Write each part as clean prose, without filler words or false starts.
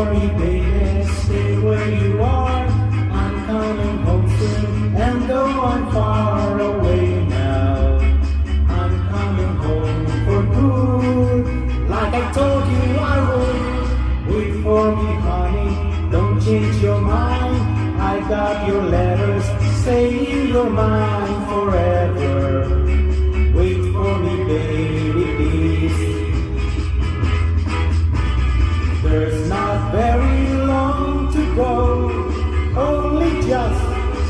for me, baby, stay where you are. I'm coming home soon, and though I'm far away now, I'm coming home for good. Like I told you I would. Wait for me, honey, don't change your mind. I got your letters saying you're mine forever. Wait for me, baby, please. There's not very long to go, only just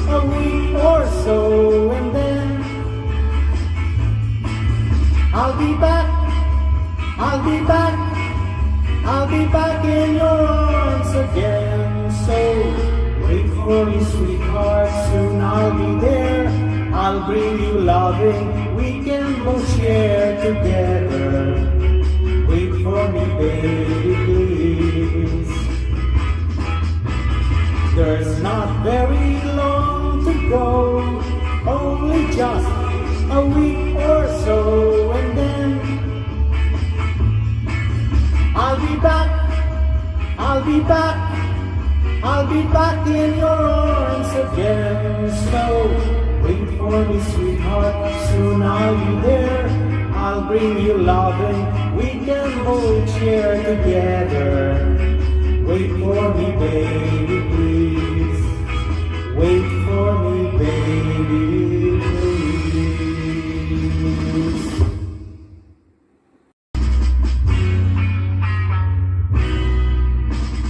a week or so, and then I'll be back, I'll be back, I'll be back in your arms again. So wait for me, sweetheart, soon I'll be there. I'll bring you loving, we can both share together. Wait for me, baby, please. There's not very long to go, only just a week or so, and then I'll be back, I'll be back, I'll be back in your arms again. So wait for me, sweetheart, soon I'll be there. I'll bring you loving, we can both share together. Wait for me, baby, please.